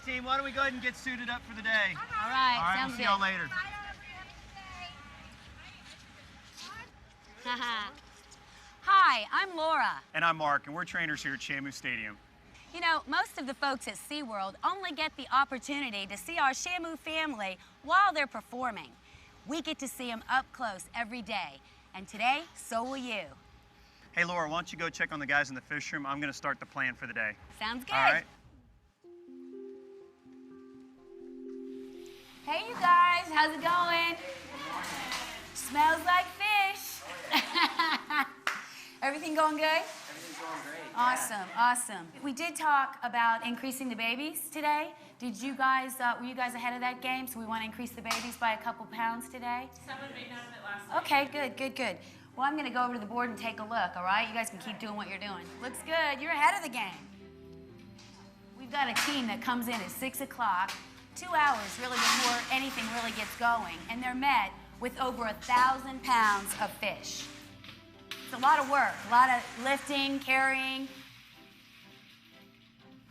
Team, why don't we go ahead and get suited up for the day? All right, All right, sounds we'll see y'all later. Hi, I'm Laura. And I'm Mark, and we're trainers here at Shamu Stadium. You know, most of the folks at SeaWorld only get the opportunity to see our Shamu family while they're performing. We get to see them up close every day, and today, so will you. Hey, Laura, why don't you go check on the guys in the fish room? I'm going to start the plan for the day. Sounds good. All right. Hey, you guys, how's it going? Smells like fish. Everything going good? Everything's going great. Awesome, awesome. We did talk about increasing the babies today. Did you guys, were you guys ahead of that game? So we want to increase the babies by a couple pounds today? Someone made note of it last night. Okay, good, good, good. Well, I'm going to go over to the board and take a look, all right? You guys can keep doing what you're doing. Looks good. You're ahead of the game. We've got a team that comes in at 6 o'clock, 2 hours really before anything really gets going, and they're met with over 1,000 pounds of fish. It's a lot of work, a lot of lifting, carrying.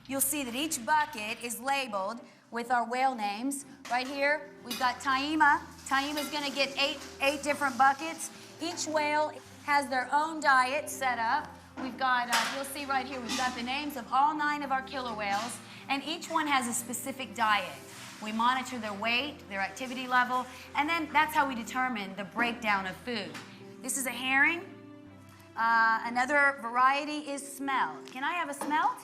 You'll see that each bucket is labeled with our whale names. Right here, we've got Taima. Taima's gonna get eight different buckets. Each whale has their own diet set up. We've got, you'll see right here, we've got the names of all 9 of our killer whales, and each one has a specific diet. We monitor their weight, their activity level, and then that's how we determine the breakdown of food. This is a herring. Another variety is smelt. Can I have a smelt?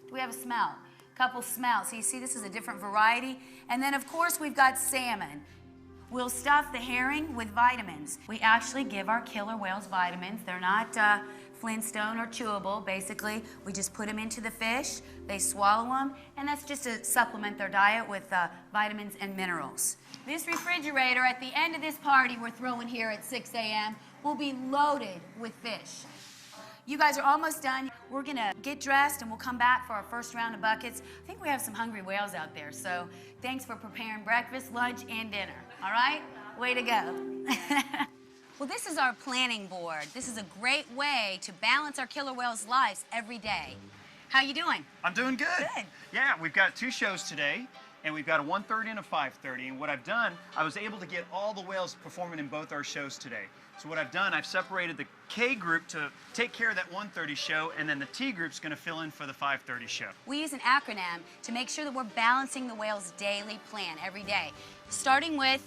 Do we have a smelt? Couple smelts. So you see this is a different variety. And then of course we've got salmon. We'll stuff the herring with vitamins. We actually give our killer whales vitamins. They're not Flintstone or chewable. Basically, we just put them into the fish, they swallow them, and that's just to supplement their diet with vitamins and minerals. This refrigerator at the end of this party we're throwing here at 6 a.m. will be loaded with fish. You guys are almost done. We're gonna get dressed and we'll come back for our first round of buckets. I think we have some hungry whales out there, so thanks for preparing breakfast, lunch, and dinner. All right? Way to go. Well, this is our planning board. This is a great way to balance our killer whales' lives every day. How you doing? I'm doing good. Good. Yeah, we've got 2 shows today, and we've got a 1:30 and a 5:30. And what I've done, I was able to get all the whales performing in both our shows today. So what I've done, I've separated the K group to take care of that 1:30 show, and then the T group's gonna fill in for the 5:30 show. We use an acronym to make sure that we're balancing the whale's daily plan every day, starting with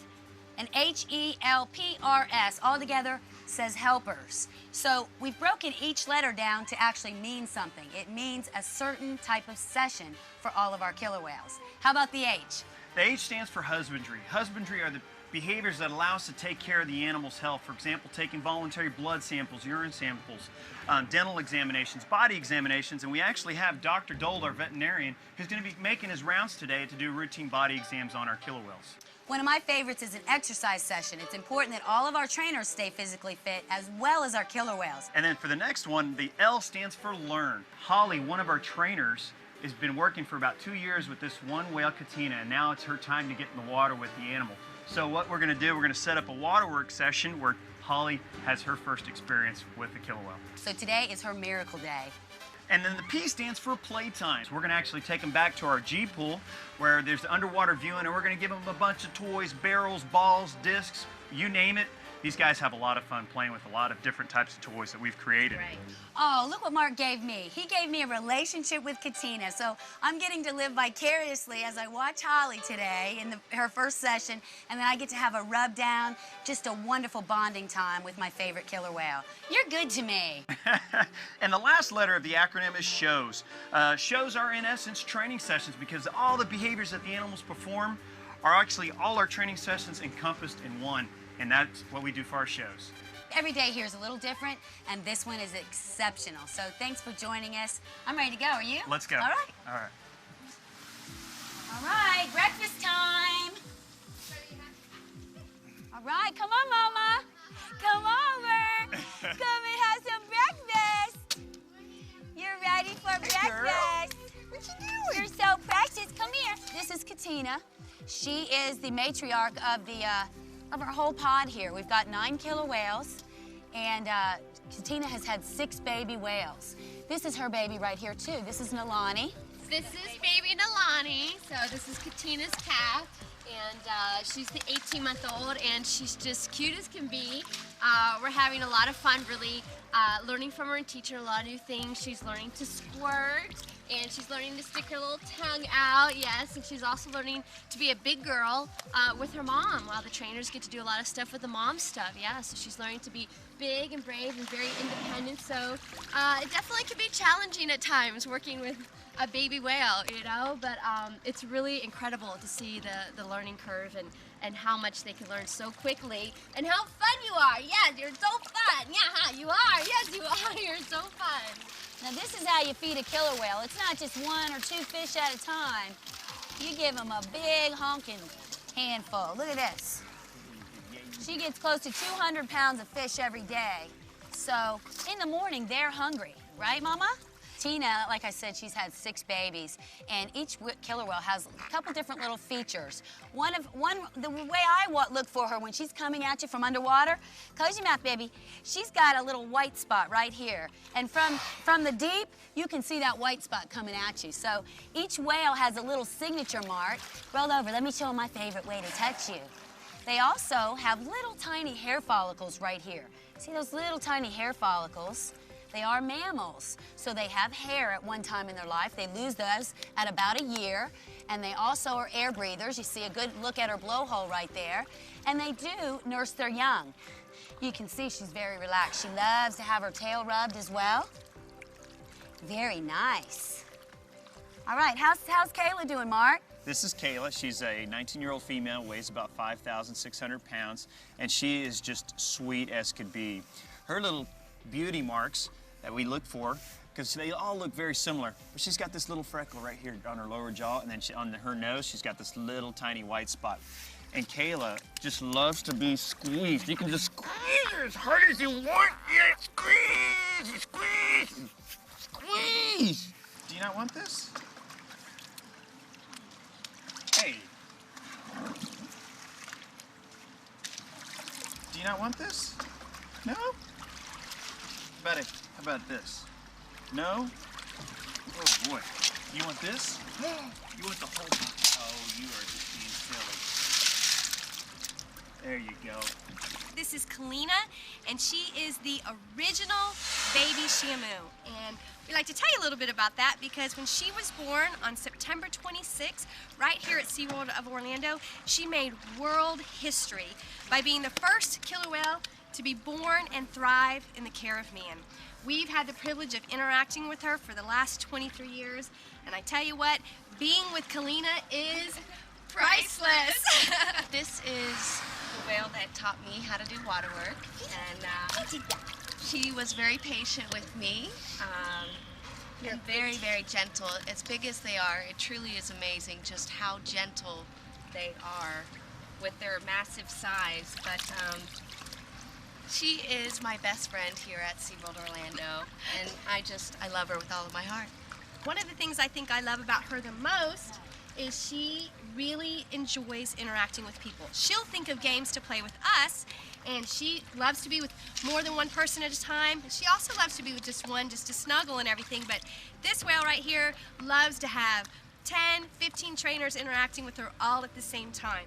an HELPRS, all together says helpers. So we've broken each letter down to actually mean something. It means a certain type of session for all of our killer whales. How about the H? The H stands for husbandry. Husbandry are the behaviors that allow us to take care of the animal's health. For example, taking voluntary blood samples, urine samples, dental examinations, body examinations, and we actually have Dr. Dole, our veterinarian, who's going to be making his rounds today to do routine body exams on our killer whales. One of my favorites is an exercise session. It's important that all of our trainers stay physically fit as well as our killer whales. And then for the next one, the L stands for learn. Holly, one of our trainers, has been working for about 2 years with this one whale, Katina, and now it's her time to get in the water with the animal. So what we're going to do, we're going to set up a waterwork session where Holly has her first experience with the killer whale. So today is her miracle day. And then the P stands for playtime. So we're gonna actually take them back to our G pool where there's underwater viewing, and we're gonna give them a bunch of toys, barrels, balls, discs, you name it. These guys have a lot of fun playing with a lot of different types of toys that we've created. Right. Oh, look what Mark gave me. He gave me a relationship with Katina, so I'm getting to live vicariously as I watch Holly today in her first session, and then I get to have a rub down, just a wonderful bonding time with my favorite killer whale. You're good to me. And the last letter of the acronym is shows. Shows are, in essence, training sessions because all the behaviors that the animals perform are actually all our training sessions encompassed in one. And that's what we do for our shows. Every day here is a little different, and this one is exceptional. So thanks for joining us. I'm ready to go. Are you? Let's go. All right. All right. All right, breakfast time. All right, come on, Mama. Come over. Come and have some breakfast. You're ready for breakfast. Girl. What you doing? You're so precious. Come here. This is Katina. She is the matriarch of our whole pod here. We've got 9 killer whales, and Katina has had 6 baby whales. This is her baby right here, too. This is Nalani. This is baby Nalani. So this is Katina's calf, and she's the 18-month-old, and she's just cute as can be. We're having a lot of fun really learning from her and teaching her a lot of new things. She's learning to squirt, and she's learning to stick her little tongue out, yes, and she's also learning to be a big girl with her mom, while the trainers get to do a lot of stuff with the mom stuff, yeah, so she's learning to be big and brave and very independent, so it definitely can be challenging at times working with a baby whale, you know, but it's really incredible to see the learning curve and how much they can learn so quickly and how fun you are. Yes, you're so fun. Yeah, you are. Yes, you are. You're so fun. Now, this is how you feed a killer whale. It's not just 1 or 2 fish at a time. You give them a big honking handful. Look at this. She gets close to 200 pounds of fish every day. So in the morning, they're hungry, right, Mama? Tina, like I said, she's had 6 babies, and each killer whale has a couple different little features. The way I look for her when she's coming at you from underwater, close your mouth, baby. She's got a little white spot right here, and from the deep, you can see that white spot coming at you. So each whale has a little signature mark. Roll over. Let me show them my favorite way to touch you. They also have little tiny hair follicles right here. See those little tiny hair follicles? They are mammals, so they have hair at one time in their life. They lose those at about a year, and they also are air breathers. You see a good look at her blowhole right there, and they do nurse their young. You can see she's very relaxed. She loves to have her tail rubbed as well. Very nice. All right, how's Kayla doing, Mark? This is Kayla. She's a 19-year-old female, weighs about 5,600 pounds, and she is just sweet as could be. Her little beauty marks that we look for, because they all look very similar, but she's got this little freckle right here on her lower jaw, and then on her nose, she's got this little tiny white spot. And Kayla just loves to be squeezed. You can just squeeze as hard as you want. Yeah, squeeze, squeeze, squeeze. Do you not want this? Hey. Do you not want this? No? How about this? No? Oh boy. You want this? You want the whole thing? Oh, you are just being silly. There you go. This is Kalina, and she is the original baby Shamu. And we like to tell you a little bit about that because when she was born on September 26th, right here at SeaWorld of Orlando, she made world history by being the first killer whale to be born and thrive in the care of man. We've had the privilege of interacting with her for the last 23 years, and I tell you what, being with Kalina is priceless. This is the whale that taught me how to do water work, and she was very patient with me, and very, very gentle. As big as they are, it truly is amazing just how gentle they are with their massive size, but she is my best friend here at SeaWorld Orlando, and I love her with all of my heart. One of the things I think I love about her the most is she really enjoys interacting with people. She'll think of games to play with us, and she loves to be with more than one person at a time. She also loves to be with just one, just to snuggle and everything, but this whale right here loves to have 10, 15 trainers interacting with her all at the same time.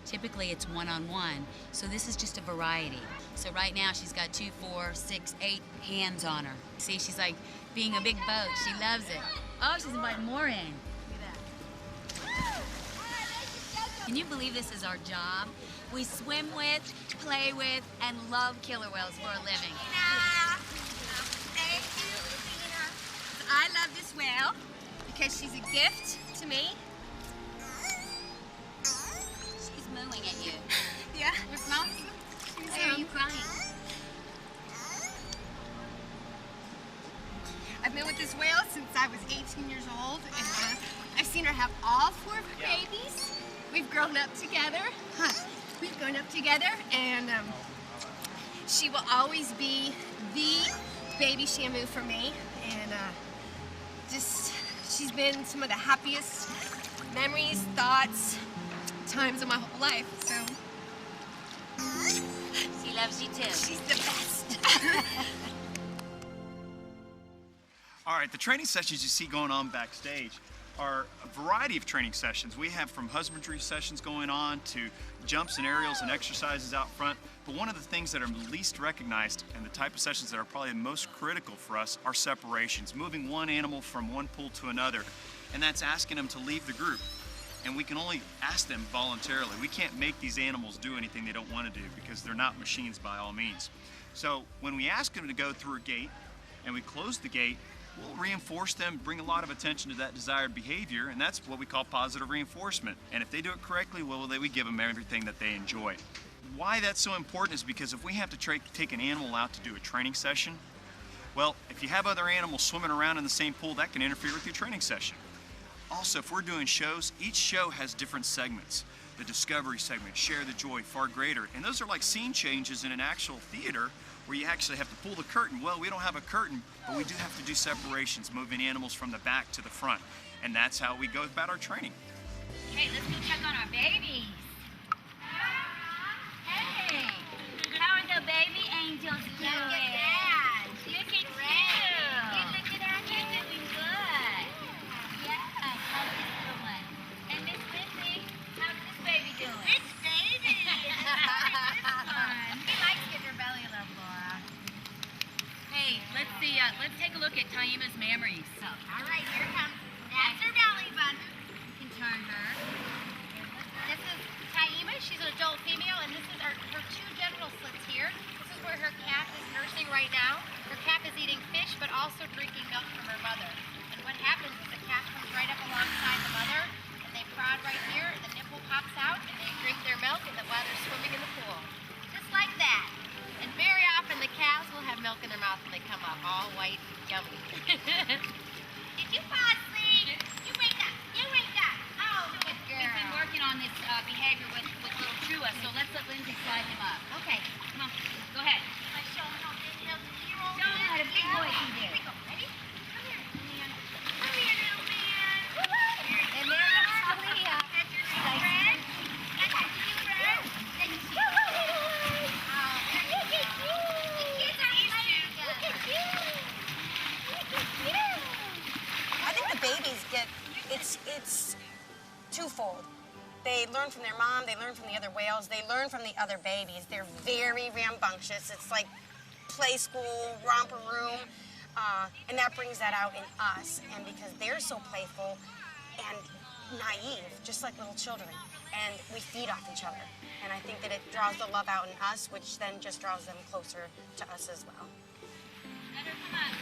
Typically it's one-on-one, so this is just a variety. So right now she's got 2, 4, 6, 8 hands on her. See, she's like being a big boat. She loves it. Oh, she's inviting more in. Look at that. Can you believe this is our job? We swim with, play with, and love killer whales for a living. Thank you, Tina. I love this whale because she's a gift to me. She's mooing at you. Yeah. Where's Mom? Why are you crying? I've been with this whale since I was 18 years old, and I've seen her have all 4 of her babies. We've grown up together. We've grown up together, and she will always be the baby Shamu for me. And she's been some of the happiest memories, thoughts, times of my whole life. So She loves you too. she's the best. All right, the training sessions you see going on backstage are a variety of training sessions. We have from husbandry sessions going on to jumps and aerials and exercises out front. But one of the things that are least recognized and the type of sessions that are probably the most critical for us are separations, moving one animal from one pool to another. And that's asking them to leave the group. And we can only ask them voluntarily. We can't make these animals do anything they don't want to do because they're not machines by all means. So when we ask them to go through a gate and we close the gate, we'll reinforce them, bring a lot of attention to that desired behavior, and that's what we call positive reinforcement. And if they do it correctly, well, we give them everything that they enjoy. Why that's so important is because if we have to take an animal out to do a training session, well, if you have other animals swimming around in the same pool, that can interfere with your training session. Also, if we're doing shows, each show has different segments. The discovery segment, share the joy, far greater. And those are like scene changes in an actual theater where you actually have to pull the curtain. Well, we don't have a curtain, but we do have to do separations, moving animals from the back to the front. And that's how we go about our training. Hey, let's go check on our babies. Hey, how are the baby angels doing? Look at that. Look at you. Look at that. You're doing good. Yeah, how's this little one? And Miss Missy, how's this baby doing? This baby is having this fun. He likes getting her belly a little, Laura. Hey, let's see. Let's take a look at Taima's memories. So, All right, here comes. That's her belly button. you can turn her. This is Taima. She's an adult female, and this is her 2 genital slits here. This is where her calf is nursing right now. Her calf is eating fish, but also drinking milk from her mother. And what happens is the calf comes right up alongside the mother, and they prod right here, and the nipple pops out, and they drink their milk while they're swimming in the pool. Just like that. And very often the calves will have milk in their mouth when they come up, all white and yummy. Did you fall asleep? You wake up. You wake up. Oh, good girl. We've been working on this behavior with little Trua, so let's let Lindsay slide him up. Okay. Come on, go ahead. I show them how big the 0-year-old Show 'em what a big boy can do. Here we go. Ready? Come here, man. Come here, little man. And there goes Talia. That's your new friend. That's your new friend. Then you see. Oh, there you go. The kids are playing together. Look at you. Look at you. I think the babies get, it's twofold. They learn from their mom, they learn from the other whales, they learn from the other babies. They're very rambunctious. It's like play school, romper room, and that brings that out in us. And because they're so playful and naive, just like little children, and we feed off each other. And I think that it draws the love out in us, which then just draws them closer to us as well. Let her come on.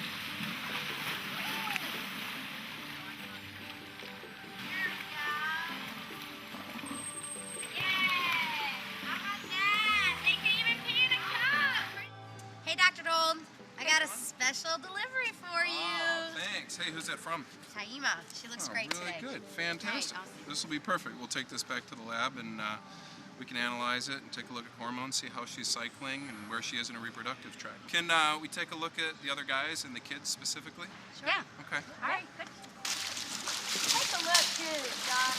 Hey, Dr. Dold, I got a special delivery for you. Oh, thanks. Hey, who's that from? Taima, she looks great really today. good. Fantastic. Right, awesome. This will be perfect. We'll take this back to the lab and we can analyze it and take a look at hormones, see how she's cycling and where she is in her reproductive tract. Can we take a look at the other guys and the kids specifically? Sure. Yeah. Okay. All right, good. Take a look too, Don.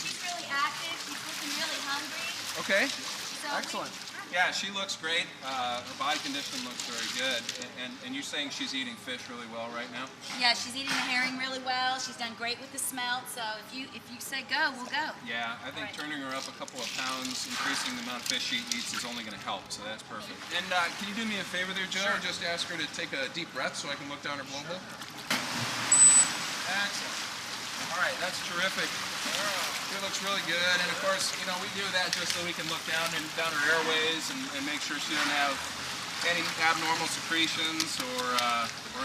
She's really active. She's looking really hungry. Okay. So Excellent. Yeah, she looks great. Her body condition looks very good. And you're saying she's eating fish really well right now? Yeah, she's eating the herring really well. She's done great with the smelt. So if you say go, we'll go. Yeah, I think turning her up a couple of pounds, increasing the amount of fish she eats is only going to help, so that's perfect. And can you do me a favor there, Joe? Sure. Just ask her to take a deep breath so I can look down her blowhole. Excellent. All right, that's terrific. It looks really good, and of course, you know, we do that just so we can look down her airways and make sure she doesn't have any abnormal secretions or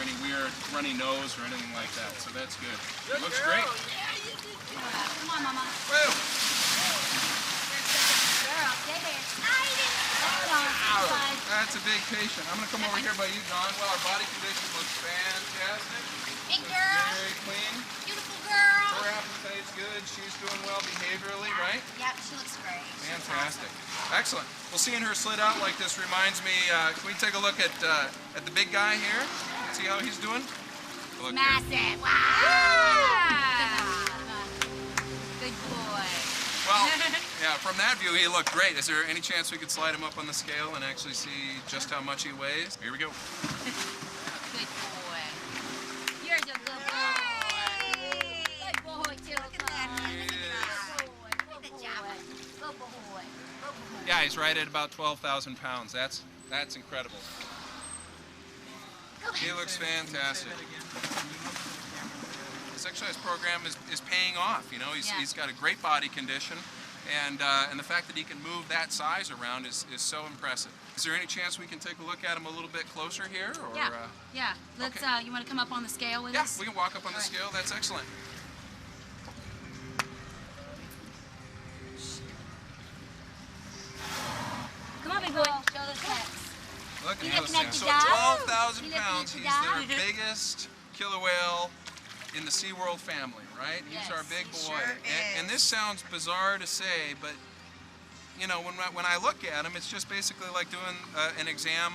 any weird runny nose or anything like that. So that's good. It looks great. Yeah, you did. Come on, Mama. Woo! Girl, get here. Hold on. Inside. That's a big patient. I'm gonna come over here by you, Don. Well, our body condition looks fantastic. Big girl. Very clean. Beautiful girl. Her appetite's good. She's doing well behaviorally, right? Yep, she looks great. Fantastic. Excellent. Well, seeing her slid out like this reminds me, can we take a look at the big guy here? See how he's doing? Look here. Massive. Wow. Good boy. Well, yeah, from that view, he looked great. Is there any chance we could slide him up on the scale and actually see just how much he weighs? Here we go. Good boy. You're a good boy. Good boy, too. Look at that. Good job. Good boy. Yeah, he's right at about 12,000 pounds. That's incredible. He looks fantastic. This exercise program is paying off. You know, he's got a great body condition, and the fact that he can move that size around is so impressive. Is there any chance we can take a look at him a little bit closer here? Or, Yeah. Let's. Okay. You want to come up on the scale with Yeah, us? we can walk up on the scale. That's excellent. Come on, big boy. Show those pecs. Look You at looking him. at So the dog? 12,000 You looking pounds. at He's the their dog? biggest killer whale in the SeaWorld family, right? He's Yes, our big he boy. sure And this sounds bizarre to say, but you know, when I look at him, it's just basically like doing an exam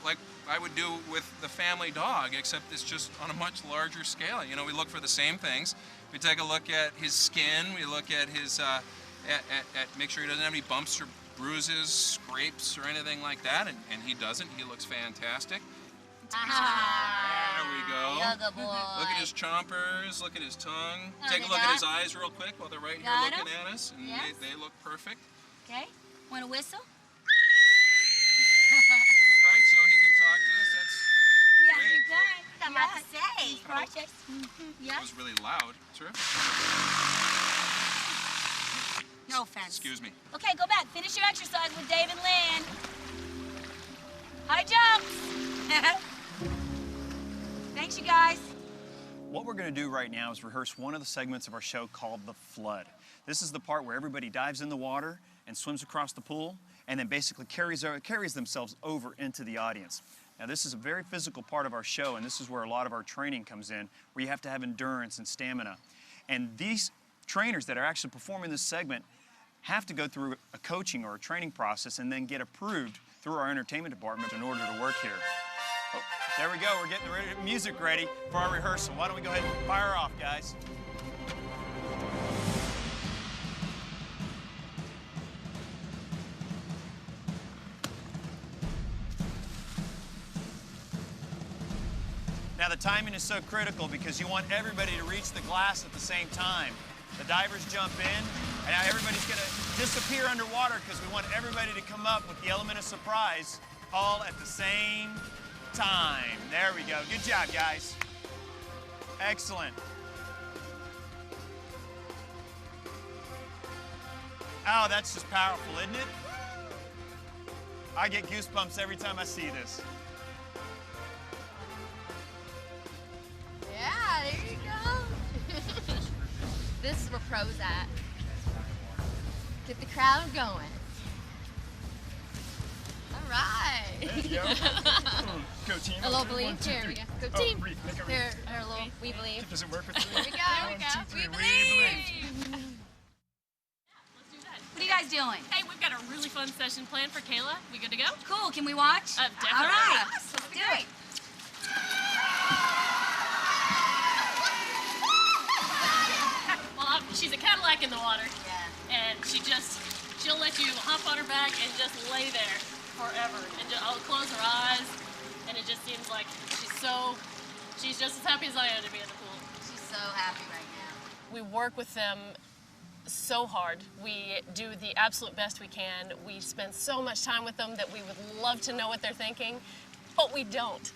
like I would do with the family dog, except it's just on a much larger scale. You know, we look for the same things. We take a look at his skin. We look at his, at make sure he doesn't have any bumps or bruises, scrapes, or anything like that, and he doesn't. He looks fantastic. There we go. You're a good boy. Look at his chompers, look at his tongue. Oh, Take a they look at got- his eyes real quick while they're right here Got looking 'em? at us, and Yes. they look perfect. Okay. Want to whistle? Right, so he can talk to us. That's Yes, great. you can. Got a lot to say. Precious. That Yes. was really loud. Terrific. No offense. Excuse me. Okay, go back. Finish your exercise with Dave and Lynn. High jumps. Thanks, you guys. What we're going to do right now is rehearse one of the segments of our show called The Flood. This is the part where everybody dives in the water and swims across the pool and then basically carries themselves over into the audience. Now, this is a very physical part of our show, and this is where a lot of our training comes in, where you have to have endurance and stamina. And these trainers that are actually performing this segment have to go through a coaching or a training process and then get approved through our entertainment department in order to work here. Oh, there we go. We're getting the music ready for our rehearsal. Why don't we go ahead and fire off, guys? Now, the timing is so critical because you want everybody to reach the glass at the same time. The divers jump in, and now everybody's going to disappear underwater because we want everybody to come up with the element of surprise all at the same time. There we go. Good job, guys. Excellent. Oh, that's just powerful, isn't it? I get goosebumps every time I see this. Yeah, there you go. This is where pros at. Get the crowd going. All right. There you go. Go team. A little 1, believe. 2, Here 3. we go. Go Oh, team. breathe. Make a Here, a little we believe. Does it work with 3? Here we go. 1, 2, 3. We We believe. Let's do that. What are you guys doing? Hey, we've got a really fun session planned for Kayla. We good to go? Cool. Can we watch? Definitely. All right. Yes, Let's do it. slack in the water. Yeah. And she'll let you hop on her back and just lay there forever. And I'll close her eyes, and it just seems like she's just as happy as I am to be in the pool. She's so happy right now. We work with them so hard. We do the absolute best we can. We spend so much time with them that we would love to know what they're thinking, but we don't.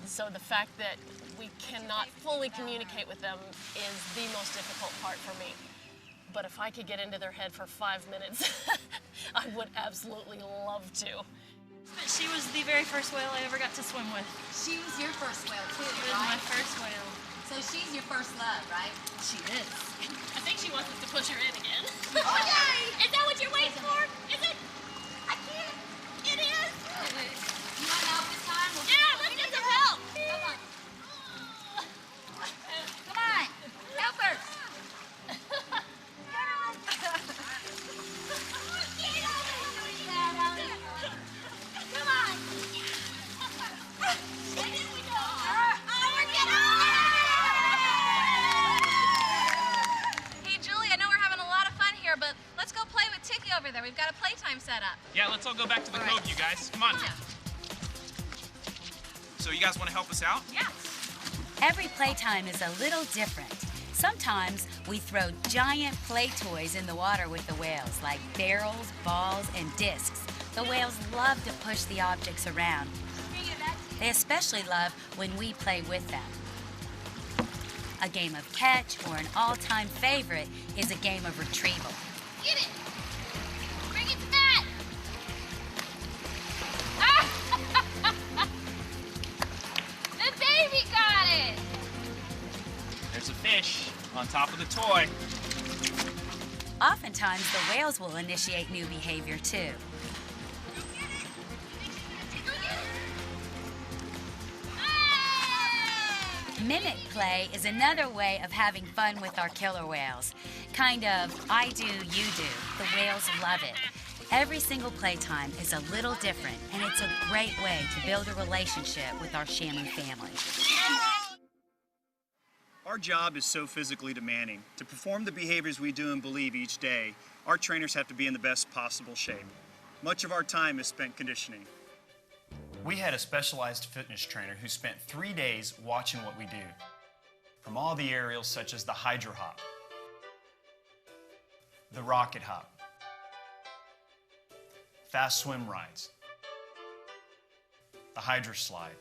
So the fact that we cannot fully communicate with them is the most difficult part for me. But if I could get into their head for 5 minutes, I would absolutely love to. She was the very first whale I ever got to swim with. She was your first whale too, She was my first whale. So she's your first love, right? She is. I think she wants us to push her in again. Okay. Is that what you're waiting for? Is it? I can't. It is. You want help this time? Yeah, let's get some help. Come on. Come on. Help her. Come on. Hey, Julie, I know we're having a lot of fun here, but let's go play with Tiki over there. We've got a playtime set up. Yeah, let's all go back to the cove, you guys. Come on. So you guys want to help us out? Yes. Every playtime is a little different. Sometimes we throw giant play toys in the water with the whales, like barrels, balls, and discs. The whales love to push the objects around. They especially love when we play with them. A game of catch, or an all-time favorite, is a game of retrieval. Get it! Bring it to Matt! The baby got it! There's a fish on top of the toy. Oftentimes, the whales will initiate new behavior, too. Mimic play is another way of having fun with our killer whales. Kind of I do, you do. The whales love it. Every single playtime is a little different, and it's a great way to build a relationship with our Shamu family. Our job is so physically demanding. To perform the behaviors we do and believe each day, our trainers have to be in the best possible shape. Much of our time is spent conditioning. We had a specialized fitness trainer who spent 3 days watching what we do. From all the aerials such as the hydro hop, the rocket hop, fast swim rides, the hydro slide,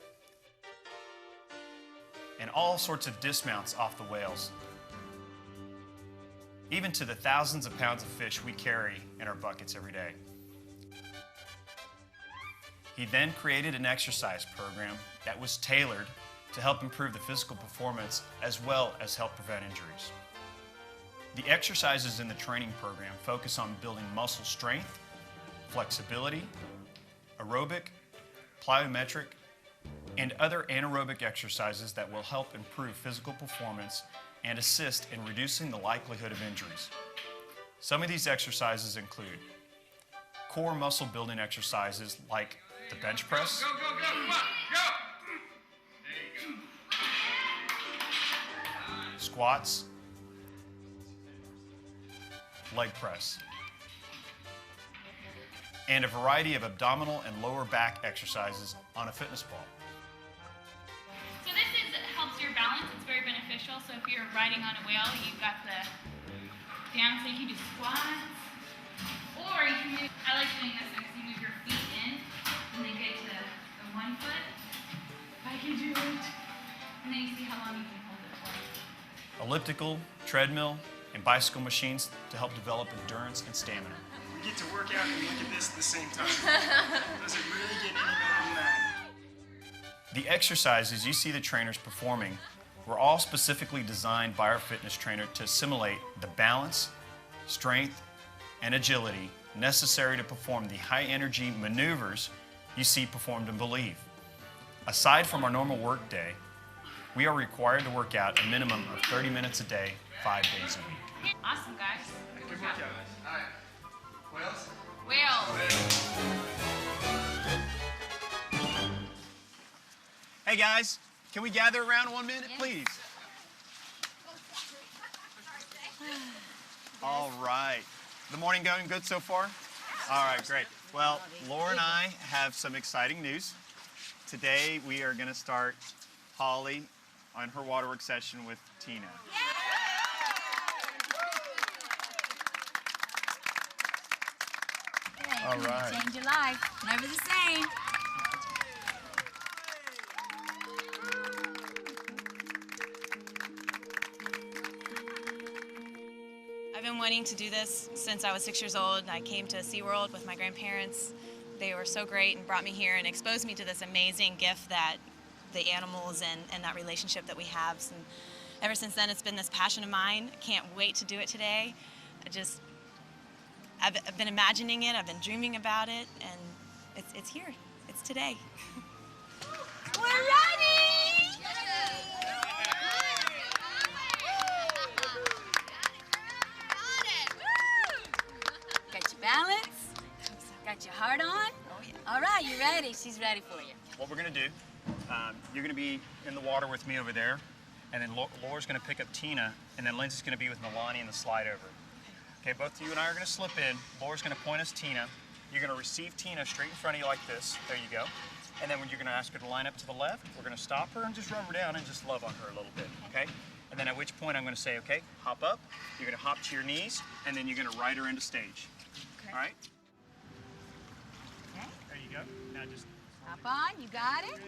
and all sorts of dismounts off the whales, even to the thousands of pounds of fish we carry in our buckets every day. He then created an exercise program that was tailored to help improve the physical performance as well as help prevent injuries. The exercises in the training program focus on building muscle strength, flexibility, aerobic, plyometric, and other anaerobic exercises that will help improve physical performance and assist in reducing the likelihood of injuries. Some of these exercises include core muscle building exercises like the bench press, Go, come on, go! There you go. squats, leg press, and a variety of abdominal and lower back exercises on a fitness ball. So this helps your balance. It's very beneficial. So if you're riding on a whale, you've got the down, so you can do squats, or you can move. I like doing this because you move your feet in, and then get to the 1 foot. I can do it, and then you see how long you can hold it for. Elliptical, treadmill, and bicycle machines to help develop endurance and stamina. We get to work out and look at this at the same time. Does it really get any better than that? The exercises you see the trainers performing were all specifically designed by our fitness trainer to simulate the balance, strength, and agility necessary to perform the high-energy maneuvers you see performed in Believe. Aside from our normal work day, we are required to work out a minimum of 30 minutes a day, 5 days a week. Awesome, guys. Good workout. All right. Whales? Hey guys, can we gather around 1 minute, please? All right. The morning going good so far? All right, great. Well, Laura and I have some exciting news. Today we are going to start Holly on her waterwork session with Tina. All right. Change your life. Never the same. I've been wanting to do this since I was 6 years old. I came to SeaWorld with my grandparents. They were so great and brought me here and exposed me to this amazing gift that the animals and that relationship that we have. And ever since then, it's been this passion of mine. I can't wait to do it today. I've been imagining it, I've been dreaming about it, and it's here. It's today. We're ready! Got your balance? Got your heart on? Oh, yeah. All right, you ready? She's ready for you. What we're going to do, you're going to be in the water with me over there, and then Laura's going to pick up Tina, and then Lindsay's going to be with Milani in the slide over. Okay, both you and I are going to slip in. Laura's going to point us Tina. You're going to receive Tina straight in front of you like this. There you go. And then when you're going to ask her to line up to the left, we're going to stop her and just rub her down and just love on her a little bit, okay? And then at which point I'm going to say, okay, hop up. You're going to hop to your knees, and then you're going to ride her into stage. Okay. All right? Okay. There you go. Now just Hop on, you got it?